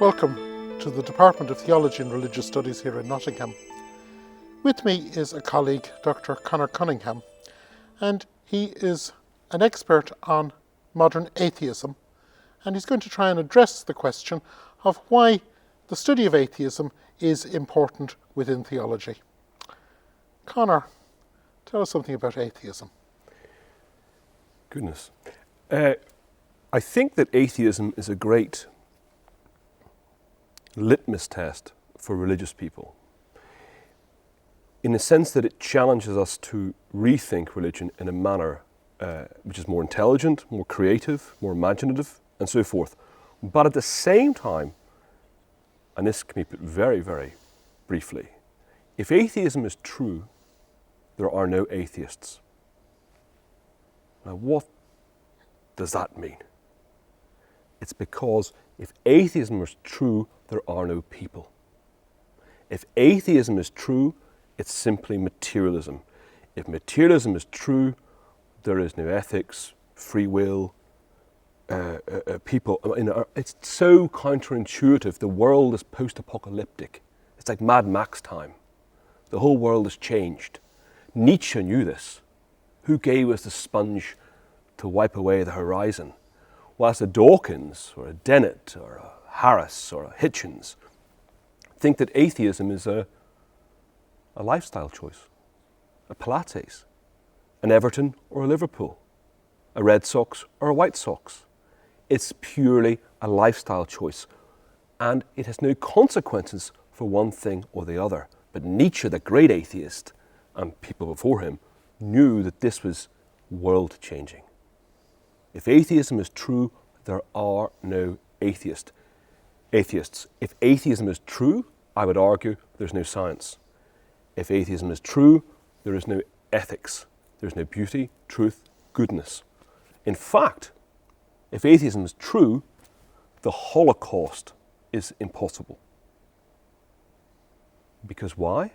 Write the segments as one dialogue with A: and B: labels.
A: Welcome to the Department of Theology and Religious Studies here in Nottingham. With me is a colleague, Dr. Conor Cunningham, and he is an expert on modern atheism, and he's going to try and address the question of why the study of atheism is important within theology. Conor, tell us something about atheism.
B: Goodness. I think that atheism is a great litmus test for religious people, in the sense that it challenges us to rethink religion in a manner which is more intelligent, more creative, more imaginative, and so forth. But at the same time, and this can be put very, very briefly, if atheism is true, there are no atheists. Now, what does that mean? It's because if atheism is true, there are no people. If atheism is true, it's simply materialism. If materialism is true, there is no ethics, free will, people. It's so counterintuitive. The world is post-apocalyptic. It's like Mad Max time. The whole world has changed. Nietzsche knew this. Who gave us the sponge to wipe away the horizon? Whilst a Dawkins or a Dennett or a Harris or a Hitchens think that atheism is a lifestyle choice, a Pilates, an Everton or a Liverpool, a Red Sox or a White Sox. It's purely a lifestyle choice, and it has no consequences for one thing or the other. But Nietzsche, the great atheist, and people before him, knew that this was world-changing. If atheism is true, there are no atheists. If atheism is true, I would argue there's no science. If atheism is true, there is no ethics. There's no beauty, truth, goodness. In fact, if atheism is true, the Holocaust is impossible. Because why?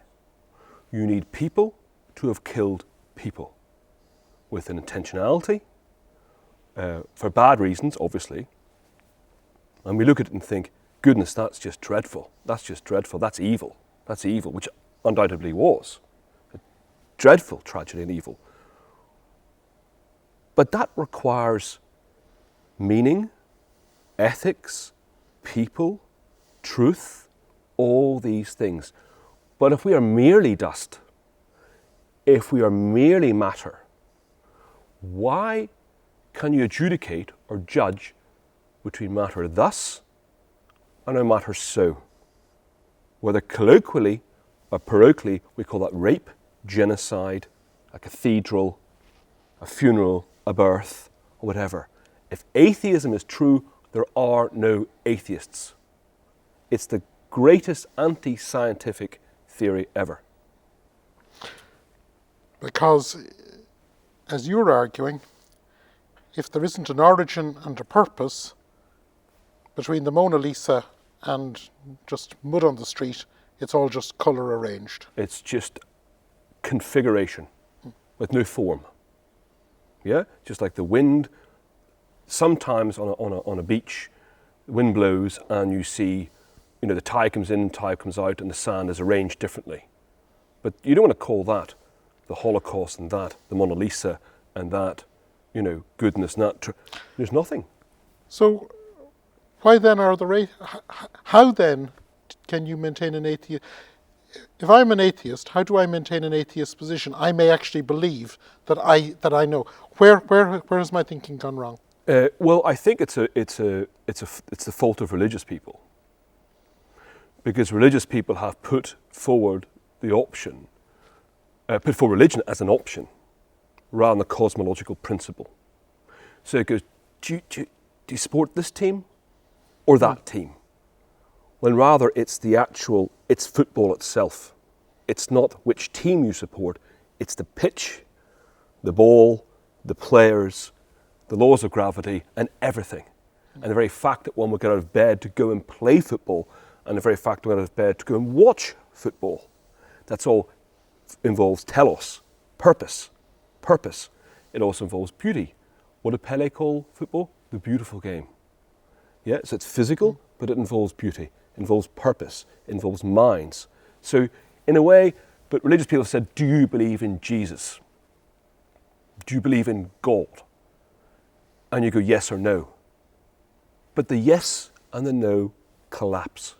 B: You need people to have killed people with an intentionality, for bad reasons, obviously. And we look at it and think, goodness, that's just dreadful. That's just dreadful. That's evil. That's evil, which undoubtedly was. A dreadful tragedy and evil. But that requires meaning, ethics, people, truth, all these things. But if we are merely dust, if we are merely matter, why can you adjudicate or judge between matter thus and a matter so? Whether colloquially or parochially, we call that rape, genocide, a cathedral, a funeral, a birth, or whatever. If atheism is true, there are no atheists. It's the greatest anti-scientific theory ever.
A: Because, as you're arguing, if there isn't an origin and a purpose between the Mona Lisa and just mud on the street, it's all just colour arranged.
B: It's just configuration with no form. Yeah, just like the wind. Sometimes on a beach, the wind blows and you see, the tide comes in, tide comes out, and the sand is arranged differently. But you don't want to call that the Holocaust and that the Mona Lisa and that, goodness. There's nothing.
A: So, why then how then can you maintain an atheist? If I'm an atheist, how do I maintain an atheist position? I may actually believe that I know. Where has my thinking gone wrong?
B: Well, I think it's the fault of religious people, because religious people have put forward religion as an option rather than a cosmological principle. So it goes, do you support this team or that team? When rather it's football itself. It's not which team you support, it's the pitch, the ball, the players, the laws of gravity, and everything. And the very fact that one would get out of bed to go and play football, and the very fact that one would get out of bed to go and watch football, that's all involves telos, purpose. It also involves beauty. What did Pele call football? The beautiful game. Yeah, so it's physical, but it involves beauty, involves purpose, involves minds. So in a way, but religious people have said, do you believe in Jesus? Do you believe in God? And you go, yes or no. But the yes and the no collapse.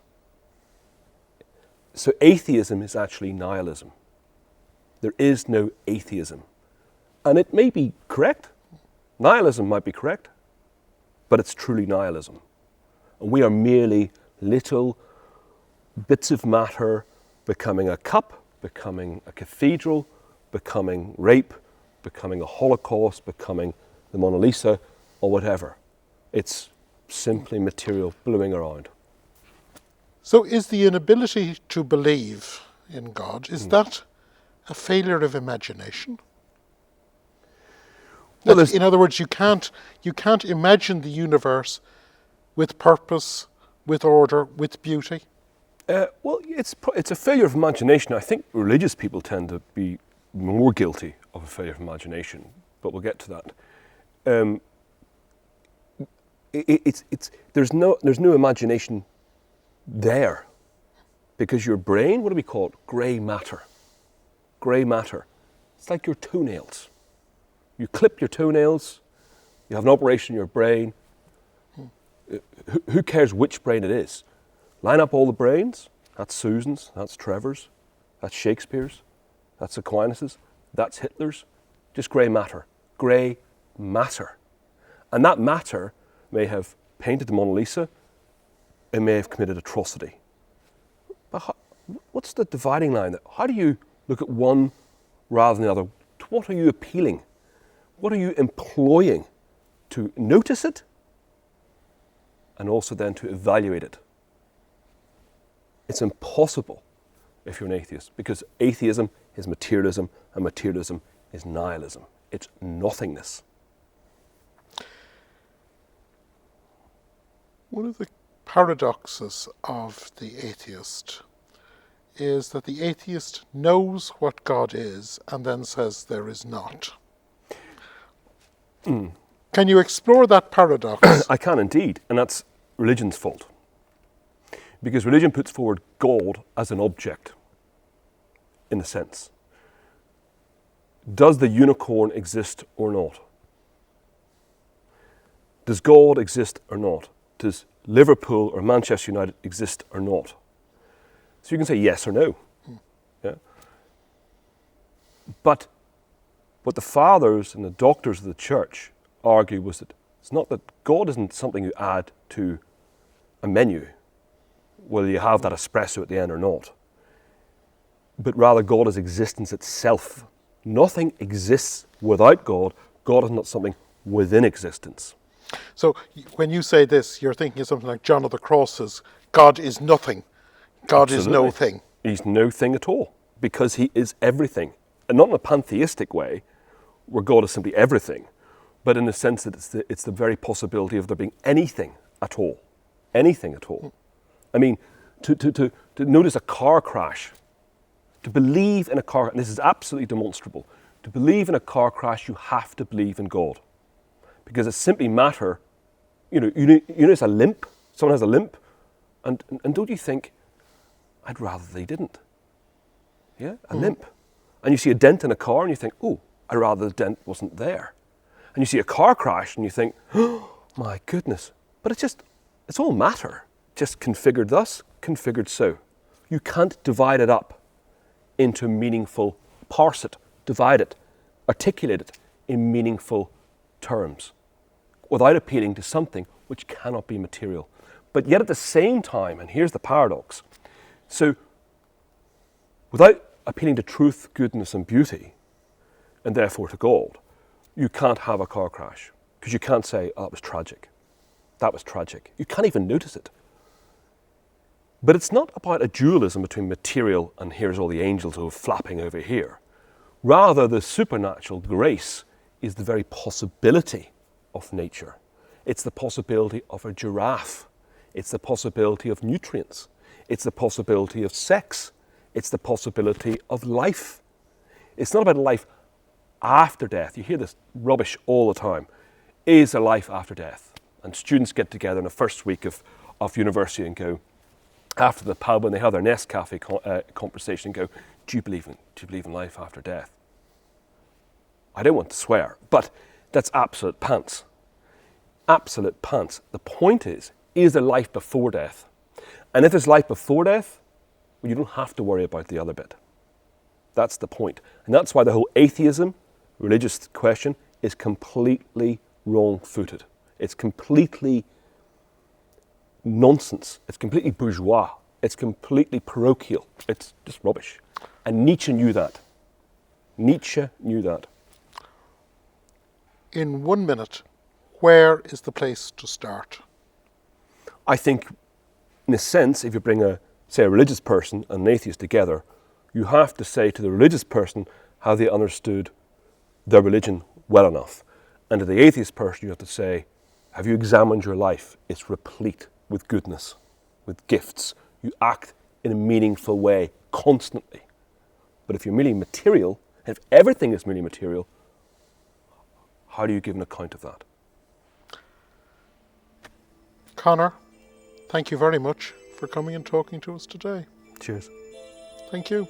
B: So atheism is actually nihilism. There is no atheism. And it may be correct. Nihilism might be correct. But it's truly nihilism. And we are merely little bits of matter becoming a cup, becoming a cathedral, becoming rape, becoming a Holocaust, becoming the Mona Lisa, or whatever. It's simply material blowing around.
A: So is the inability to believe in God, is that a failure of imagination?
B: Well,
A: In other words, you can't imagine the universe with purpose, with order, with beauty?
B: Well, it's a failure of imagination. I think religious people tend to be more guilty of a failure of imagination, but we'll get to that. There's no imagination there, because your brain, what do we call it? Grey matter. Grey matter. It's like your toenails. You clip your toenails, you have an operation in your brain. Who cares which brain it is? Line up all the brains. That's Susan's, that's Trevor's, that's Shakespeare's, that's Aquinas's, that's Hitler's. Just grey matter. Grey matter. And that matter may have painted the Mona Lisa, it may have committed atrocity. But what's the dividing line? How do you look at one rather than the other? To what are you appealing? What are you employing to notice it and also then to evaluate it? It's impossible if you're an atheist, because atheism is materialism and materialism is nihilism. It's nothingness.
A: One of the paradoxes of the atheist is that the atheist knows what God is and then says there is not. Can you explore that paradox?
B: I can indeed, and that's religion's fault. Because religion puts forward God as an object, in a sense. Does the unicorn exist or not? Does God exist or not? Does Liverpool or Manchester United exist or not? So you can say yes or no. Yeah? But what the fathers and the doctors of the church argue was that it's not that God isn't something you add to a menu, whether you have that espresso at the end or not, but rather God is existence itself. Nothing exists without God. God is not something within existence.
A: So when you say this, you're thinking of something like John of the Cross says, God is nothing. God
B: Absolutely.
A: is no thing.
B: He's no thing at all, because he is everything. And not in a pantheistic way, where God is simply everything, but in the sense that it's the very possibility of there being anything at all. Anything at all. I mean, to notice a car crash, to believe in a car, and this is absolutely demonstrable, to believe in a car crash, you have to believe in God. Because it's simply matter, you notice a limp, someone has a limp, and don't you think, I'd rather they didn't. Yeah, a limp. And you see a dent in a car and you think, oh, I'd rather the dent wasn't there. And you see a car crash and you think, oh my goodness. But it's all matter, just configured thus, configured so. You can't divide it up into meaningful, parse it, divide it, articulate it in meaningful terms without appealing to something which cannot be material. But yet at the same time, and here's the paradox, so without appealing to truth, goodness and beauty, and therefore to God, you can't have a car crash, because you can't say, oh, it was tragic. That was tragic. You can't even notice it. But it's not about a dualism between material and here's all the angels who are flapping over here. Rather, the supernatural grace is the very possibility of nature. It's the possibility of a giraffe. It's the possibility of nutrients. It's the possibility of sex. It's the possibility of life. It's not about life after death. You hear this rubbish all the time. Is there life after death? And students get together in the first week of of university and go, after the pub when they have their Nescafe conversation, and go, do you believe in life after death? I don't want to swear, but that's absolute pants. Absolute pants. The point is there life before death? And if there's life before death, well, you don't have to worry about the other bit. That's the point. And that's why the whole atheism, religious question, is completely wrong-footed. It's completely nonsense. It's completely bourgeois. It's completely parochial. It's just rubbish. And Nietzsche knew that. Nietzsche knew that.
A: In 1 minute, where is the place to start?
B: I think, in a sense, if you bring a religious person and an atheist together, you have to say to the religious person how they understood their religion well enough. And to the atheist person, you have to say, have you examined your life? It's replete with goodness, with gifts. You act in a meaningful way constantly. But if you're merely material, and if everything is merely material, how do you give an account of that?
A: Conor, thank you very much for coming and talking to us today.
B: Cheers.
A: Thank you.